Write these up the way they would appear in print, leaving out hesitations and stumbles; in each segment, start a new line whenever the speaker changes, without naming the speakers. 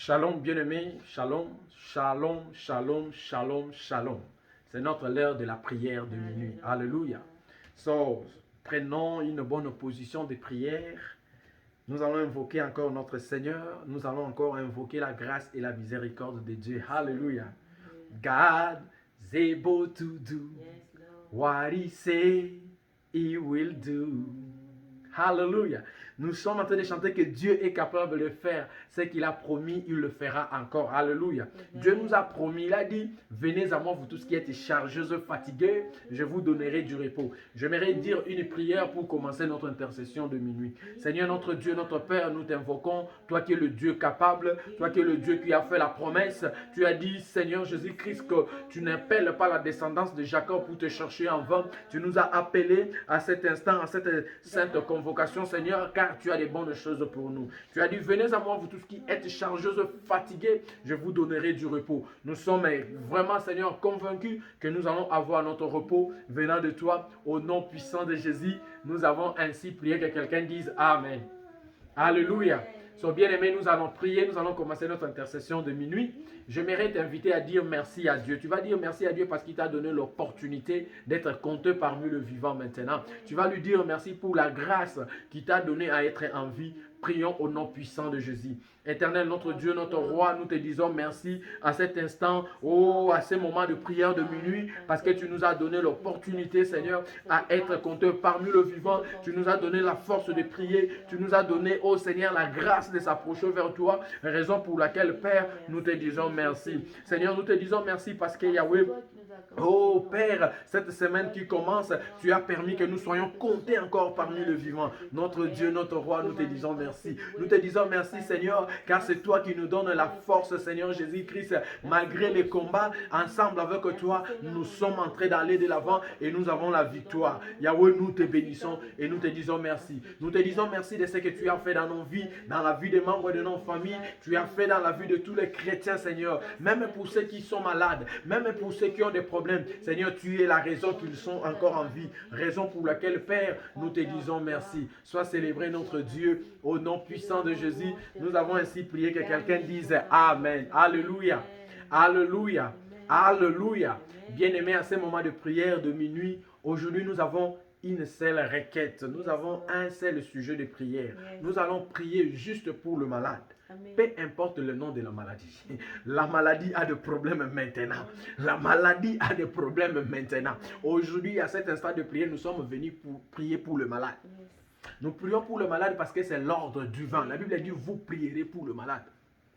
Shalom bien-aimés, shalom, shalom, shalom, shalom, shalom. C'est notre l'heure de la prière de minuit. Alléluia. So, prenons une bonne position de prière. Nous allons invoquer encore notre Seigneur. Nous allons encore invoquer la grâce et la miséricorde de Dieu. Alléluia. God is able to do what he say he will do. Hallelujah. Nous sommes en train de chanter que Dieu est capable de faire ce qu'il a promis, il le fera encore. Alléluia. Dieu nous a promis, il a dit, venez à moi vous tous qui êtes chargeux, fatigués, je vous donnerai du repos. J'aimerais dire une prière pour commencer notre intercession de minuit. Seigneur notre Dieu, notre Père, nous t'invoquons, toi qui es le Dieu capable, toi qui es le Dieu qui a fait la promesse. Tu as dit, Seigneur Jésus-Christ, que tu n'appelles pas la descendance de Jacob pour te chercher en vain. Tu nous as appelés à cet instant, à cette sainte convocation, Seigneur, car tu as des bonnes choses pour nous. Tu as dit, venez à moi, vous tous qui êtes chargeuses, fatigués, je vous donnerai du repos. Nous sommes vraiment, Seigneur, convaincus que nous allons avoir notre repos venant de toi. Au nom puissant de Jésus, nous avons ainsi prié que quelqu'un dise Amen. Alléluia. So, bien-aimés, nous allons prier, nous allons commencer notre intercession de minuit. J'aimerais t'inviter à dire merci à Dieu. Tu vas dire merci à Dieu parce qu'il t'a donné l'opportunité d'être compté parmi le vivant maintenant. Tu vas lui dire merci pour la grâce qu'il t'a donnée à être en vie. Prions au nom puissant de Jésus. Éternel, notre Dieu, notre roi, nous te disons merci à cet instant, à ce moment de prière de minuit, parce que tu nous as donné l'opportunité, Seigneur, à être compté parmi le vivant. Tu nous as donné la force de prier. Tu nous as donné, oh Seigneur, la grâce de s'approcher vers toi. Raison pour laquelle, Père, nous te disons merci. Seigneur, nous te disons merci parce que Yahweh, oh Père, cette semaine qui commence, tu as permis que nous soyons comptés encore parmi le vivant. Notre Dieu, notre roi, nous te disons merci. Nous te disons merci, Seigneur, car c'est toi qui nous donnes la force, Seigneur Jésus-Christ. Malgré les combats, ensemble avec toi, nous sommes en train d'aller de l'avant et nous avons la victoire. Yahweh, nous te bénissons et nous te disons merci. Nous te disons merci de ce que tu as fait dans nos vies, dans la vie des membres de nos familles. Tu as fait dans la vie de tous les chrétiens, Seigneur. Même pour ceux qui sont malades, même pour ceux qui ont des problèmes. Seigneur, tu es la raison qu'ils sont encore en vie. Raison pour laquelle, Père, nous te disons merci. Sois célébré notre Dieu. Au nom puissant de Jésus, nous avons ainsi prié que quelqu'un dise Amen. Alléluia. Alléluia. Alléluia. Bien-aimés, à ce moment de prière de minuit, aujourd'hui nous avons une seule requête. Nous avons un seul sujet de prière. Nous allons prier juste pour le malade. Peu importe le nom de la maladie. La maladie a des problèmes maintenant. La maladie a des problèmes maintenant. Aujourd'hui, à cet instant de prière, nous sommes venus pour prier pour le malade. Nous prions pour le malade parce que c'est l'ordre du vent. La Bible dit, vous prierez pour le malade.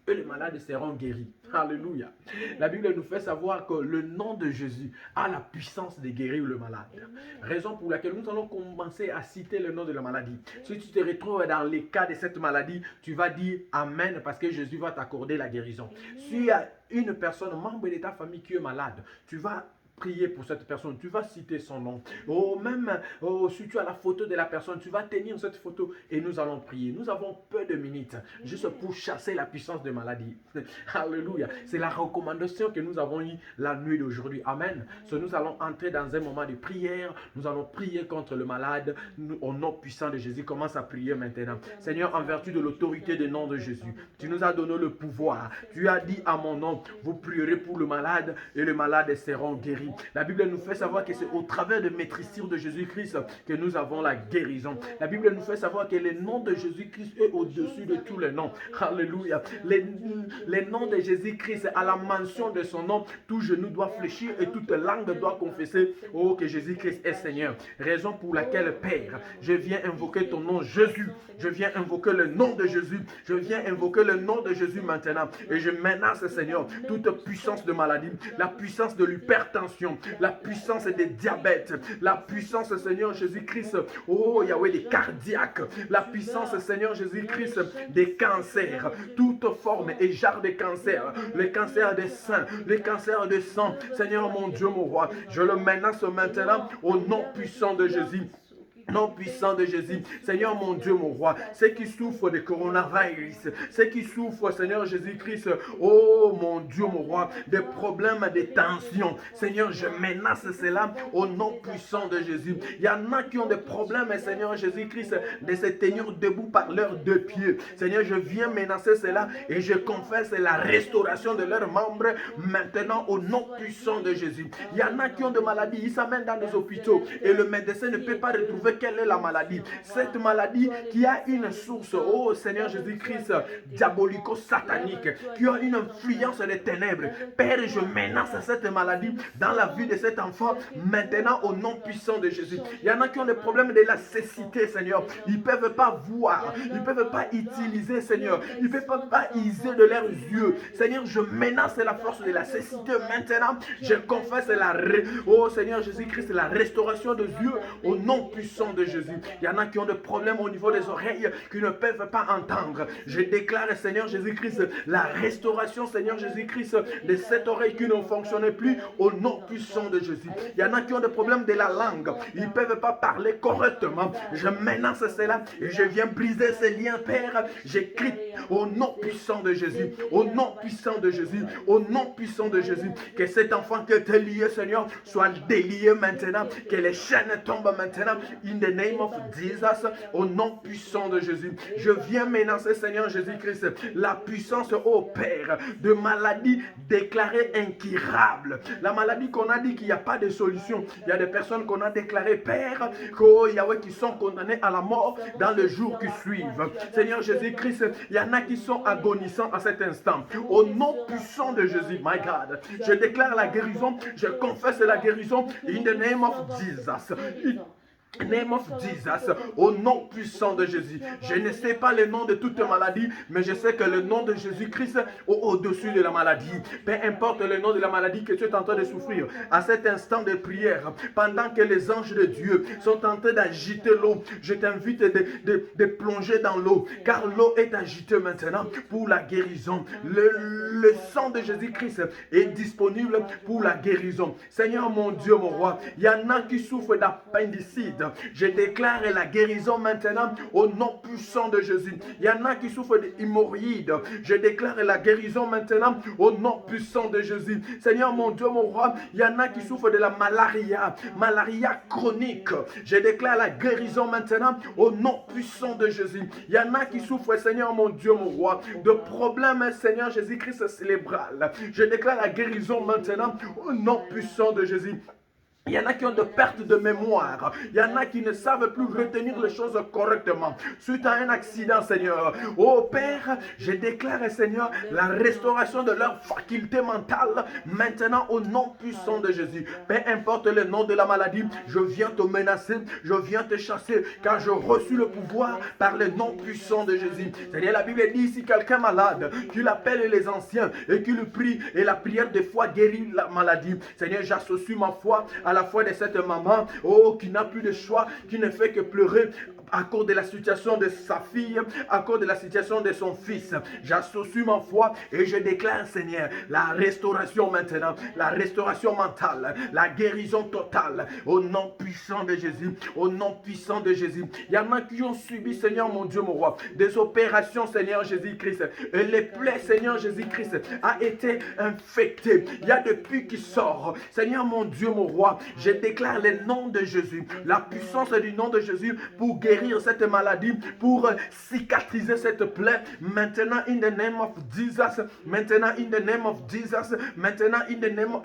Et les malades seront guéris. Alléluia. La Bible nous fait savoir que le nom de Jésus a la puissance de guérir le malade. Raison pour laquelle nous allons commencer à citer le nom de la maladie. Si tu te retrouves dans les cas de cette maladie, tu vas dire Amen parce que Jésus va t'accorder la guérison. S'il y a une personne, membre de ta famille qui est malade, tu vas prier pour cette personne, tu vas citer son nom. Si tu as la photo de la personne, tu vas tenir cette photo et nous allons prier. Nous avons peu de minutes juste pour chasser la puissance de maladie. Alléluia. C'est la recommandation que nous avons eue la nuit d'aujourd'hui. Amen. Nous allons entrer dans un moment de prière. Nous allons prier contre le malade. Au nom puissant de Jésus, commence à prier maintenant. Seigneur, en vertu de l'autorité du nom de Jésus, tu nous as donné le pouvoir. Tu as dit à mon nom, vous prierez pour le malade et le malade seront guéris. La Bible nous fait savoir que c'est au travers de maîtrisure de Jésus-Christ que nous avons la guérison. La Bible nous fait savoir que le nom de Jésus-Christ est au-dessus de tous les noms. Alléluia. Le nom de Jésus-Christ, à la mention de son nom, tout genou doit fléchir et toute langue doit confesser que Jésus-Christ est Seigneur. Raison pour laquelle, Père, je viens invoquer ton nom Jésus. Je viens invoquer le nom de Jésus. Je viens invoquer le nom de Jésus maintenant. Et je menace, Seigneur, toute puissance de maladie, la puissance de l'hypertension, la puissance des diabètes, la puissance, Seigneur Jésus-Christ, Yahweh, des cardiaques, la puissance, Seigneur Jésus-Christ, des cancers, toute forme et genre de cancer, le cancer des seins, le cancer de sang, Seigneur mon Dieu, mon roi, je le menace maintenant au nom puissant de Jésus. nom puissant de Jésus. Seigneur mon Dieu, mon roi, ceux qui souffrent de coronavirus, ceux qui souffrent, Seigneur Jésus-Christ, oh mon Dieu, mon roi, des problèmes, des tensions. Seigneur, je menace cela au nom puissant de Jésus. Il y en a qui ont des problèmes, Seigneur Jésus-Christ, de se tenir debout par leurs deux pieds. Seigneur, je viens menacer cela et je confesse la restauration de leurs membres maintenant au nom puissant de Jésus. Il y en a qui ont des maladies, ils s'amènent dans des hôpitaux et le médecin ne peut pas retrouver quelle est la maladie. Cette maladie qui a une source, oh Seigneur Jésus-Christ, diabolico-satanique, qui a une influence des ténèbres. Père, je menace cette maladie dans la vie de cet enfant maintenant au nom puissant de Jésus. Il y en a qui ont des problèmes de la cécité, Seigneur. Ils ne peuvent pas voir, ils ne peuvent pas utiliser, Seigneur. Ils ne peuvent pas user de leurs yeux. Seigneur, je menace la force de la cécité maintenant. Je confesse oh Seigneur Jésus-Christ, la restauration des yeux au nom puissant de Jésus. Il y en a qui ont des problèmes au niveau des oreilles qui ne peuvent pas entendre. Je déclare, Seigneur Jésus-Christ, la restauration, Seigneur Jésus-Christ, de cette oreille qui ne fonctionnait plus au nom puissant de Jésus. Il y en a qui ont des problèmes de la langue. Ils ne peuvent pas parler correctement. Je menace cela et je viens briser ces liens, Père. J'écris au nom puissant de Jésus, au nom puissant de Jésus, au nom puissant de Jésus, que cet enfant qui était lié, Seigneur, soit délié maintenant, que les chaînes tombent maintenant, in the name of Jesus, au nom puissant de Jésus. Je viens menacer, Seigneur Jésus-Christ, la puissance, ô Père, de maladies déclarées incurables. La maladie qu'on a dit qu'il n'y a pas de solution. Il y a des personnes qu'on a déclarées, Père, oh Yahweh, qui sont condamnées à la mort dans les jours qui suivent. Seigneur Jésus-Christ, il y en a qui sont agonisants à cet instant. Au nom puissant de Jésus, my God, je déclare la guérison, je confesse la guérison in the name of Jesus. Name of Jesus, au nom puissant de Jésus. Je ne sais pas le nom de toute maladie, mais je sais que le nom de Jésus-Christ est au-dessus de la maladie. Peu importe le nom de la maladie que tu es en train de souffrir, à cet instant de prière, pendant que les anges de Dieu sont en train d'agiter l'eau, je t'invite de plonger dans l'eau, car l'eau est agitée maintenant pour la guérison. Le sang de Jésus-Christ est disponible pour la guérison. Seigneur mon Dieu, mon roi, il y en a qui souffrent d'appendicite. Je déclare la guérison maintenant au nom puissant de Jésus. Il y en a qui souffrent d'hémorroïdes. Je déclare la guérison maintenant au nom puissant de Jésus. Seigneur mon Dieu, mon roi, il y en a qui souffrent de la malaria chronique. Je déclare la guérison maintenant au nom puissant de Jésus. Il y en a qui souffrent, Seigneur mon Dieu, mon roi, de problèmes, Seigneur Jésus-Christ cérébral. Je déclare la guérison maintenant au nom puissant de Jésus. Il y en a qui ont de pertes de mémoire. Il y en a qui ne savent plus retenir les choses correctement. Suite à un accident, Seigneur. Oh Père, je déclare, Seigneur, la restauration de leur faculté mentale maintenant au nom puissant de Jésus. Peu importe le nom de la maladie, je viens te menacer, je viens te chasser, car je reçus le pouvoir par le nom puissant de Jésus. Seigneur, la Bible dit, si quelqu'un est malade, qu'il appelle les anciens et qu'il prie, et la prière de foi guérit la maladie. Seigneur, j'associe ma foi à la foi de cette maman, oh, qui n'a plus de choix, qui ne fait que pleurer à cause de la situation de sa fille, à cause de la situation de son fils. J'associe ma foi et je déclare, Seigneur, la restauration maintenant, la restauration mentale, la guérison totale, au nom puissant de Jésus, au nom puissant de Jésus. Il y en a qui ont subi, Seigneur mon Dieu, mon roi, des opérations, Seigneur Jésus-Christ, et les plaies, Seigneur Jésus-Christ, a été infecté. Il y a depuis qui sort. Seigneur mon Dieu, mon roi, je déclare le nom de Jésus, la puissance du nom de Jésus pour guérir cette maladie, pour cicatriser cette plaie. Maintenant, in the name of Jesus, maintenant, in the name of Jesus, maintenant, in the name of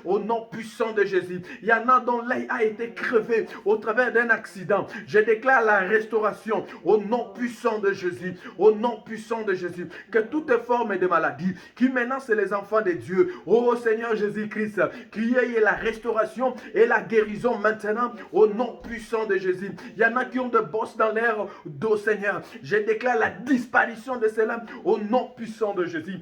au nom puissant de Jésus. Il y en a dont l'œil a été crevé au travers d'un accident. Je déclare la restauration au nom puissant de Jésus, au nom puissant de Jésus. Que toute forme de maladie qui menace les enfants de Dieu, oh Seigneur Jésus-Christ, qu'il y ait la restauration et la guérison maintenant au nom puissant de Jésus. Il y en a qui ont de bosses dans l'air d'eau, Seigneur. Je déclare la disparition de cela au nom puissant de Jésus.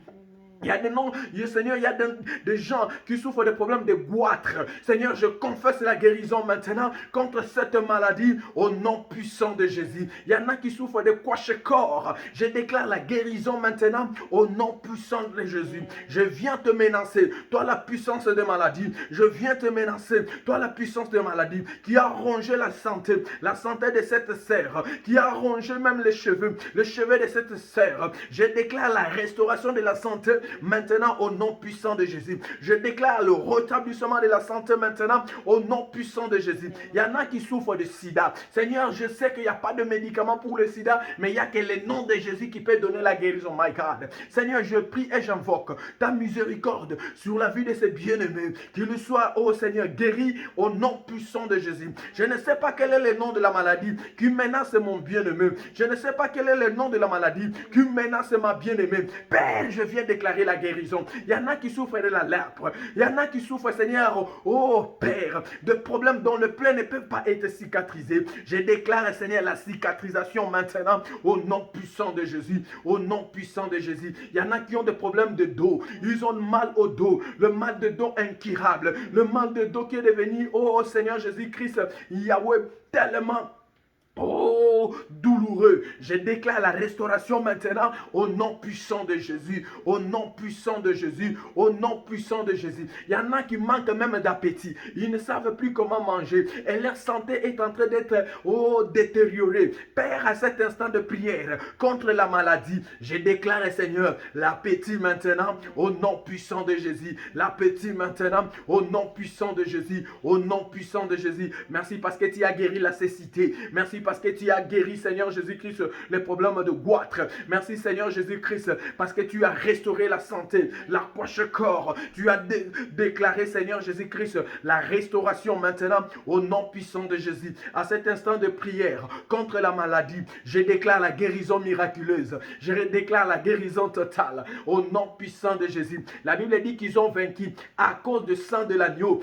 Il y a des noms, Seigneur, il y a des gens qui souffrent de problèmes de goitre. Seigneur, je confesse la guérison maintenant contre cette maladie au nom puissant de Jésus. Il y en a qui souffrent de couache-corps. Je déclare la guérison maintenant au nom puissant de Jésus. Je viens te menacer, toi la puissance de maladie. Je viens te menacer, toi la puissance de maladie qui a rongé la santé de cette sœur, qui a rongé même les cheveux de cette sœur. Je déclare la restauration de la santé maintenant au nom puissant de Jésus. Je déclare le rétablissement de la santé maintenant au nom puissant de Jésus. Il y en a qui souffrent de sida. Seigneur, je sais qu'il n'y a pas de médicament pour le sida, mais il n'y a que le nom de Jésus qui peut donner la guérison. My God. Seigneur, je prie et j'invoque ta miséricorde sur la vie de ces bien-aimés. Qu'il soit, oh Seigneur, guéri au nom puissant de Jésus. Je ne sais pas quel est le nom de la maladie qui menace mon bien-aimé. Je ne sais pas quel est le nom de la maladie qui menace ma bien-aimée. Père, je viens déclarer la guérison. Il y en a qui souffrent de la lèpre. Il y en a qui souffrent, Seigneur, oh Père, de problèmes dont le plaies ne peuvent pas être cicatrisés. Je déclare, Seigneur, la cicatrisation maintenant au nom puissant de Jésus. Au nom puissant de Jésus. Il y en a qui ont des problèmes de dos. Ils ont mal au dos. Le mal de dos incurable. Le mal de dos qui est devenu, oh Seigneur Jésus-Christ, Yahweh, tellement douloureux. Je déclare la restauration maintenant au nom puissant de Jésus. Au nom puissant de Jésus. Au nom puissant de Jésus. Il y en a qui manquent même d'appétit. Ils ne savent plus comment manger. Et leur santé est en train d'être détériorée. Père, à cet instant de prière contre la maladie, je déclare, Seigneur, l'appétit maintenant au nom puissant de Jésus. L'appétit maintenant au nom puissant de Jésus. Au nom puissant de Jésus. Merci parce que tu as guéri la cécité. Merci parce que tu as guéri, Seigneur Jésus-Christ, les problèmes de goitre. Merci, Seigneur Jésus-Christ, parce que tu as restauré la santé, la couache-corps. Tu as déclaré, Seigneur Jésus-Christ, la restauration maintenant au nom puissant de Jésus. À cet instant de prière contre la maladie, je déclare la guérison miraculeuse. Je déclare la guérison totale au nom puissant de Jésus. La Bible dit qu'ils ont vaincu à cause du sang de l'agneau,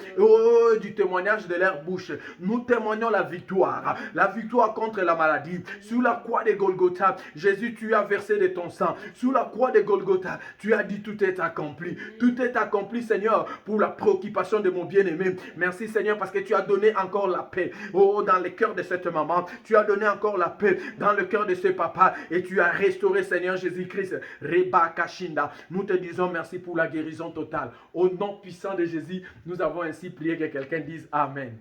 du témoignage de leur bouche. Nous témoignons la victoire contre la maladie. Sous la croix de Golgotha, Jésus, tu as versé de ton sang. Sous la croix de Golgotha, tu as dit tout est accompli. Tout est accompli, Seigneur, pour la préoccupation de mon bien-aimé. Merci, Seigneur, parce que tu as donné encore la paix. Dans le cœur de cette maman, tu as donné encore la paix dans le cœur de ce papa et tu as restauré, Seigneur Jésus-Christ. Reba Kashinda. Nous te disons merci pour la guérison totale. Au nom puissant de Jésus, nous avons ainsi prié que quelqu'un dise Amen.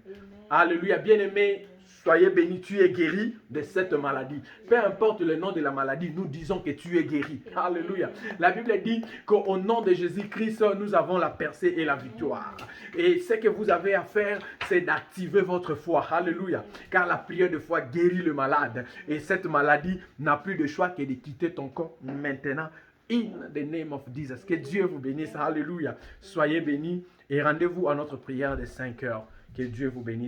Alléluia, bien-aimé. Soyez bénis, tu es guéri de cette maladie. Peu importe le nom de la maladie, nous disons que tu es guéri. Alléluia. La Bible dit qu'au nom de Jésus-Christ, nous avons la percée et la victoire. Et ce que vous avez à faire, c'est d'activer votre foi. Alléluia. Car la prière de foi guérit le malade. Et cette maladie n'a plus de choix que de quitter ton corps maintenant. In the name of Jesus. Que Dieu vous bénisse. Alléluia. Soyez bénis et rendez-vous à notre prière de 5 heures. Que Dieu vous bénisse.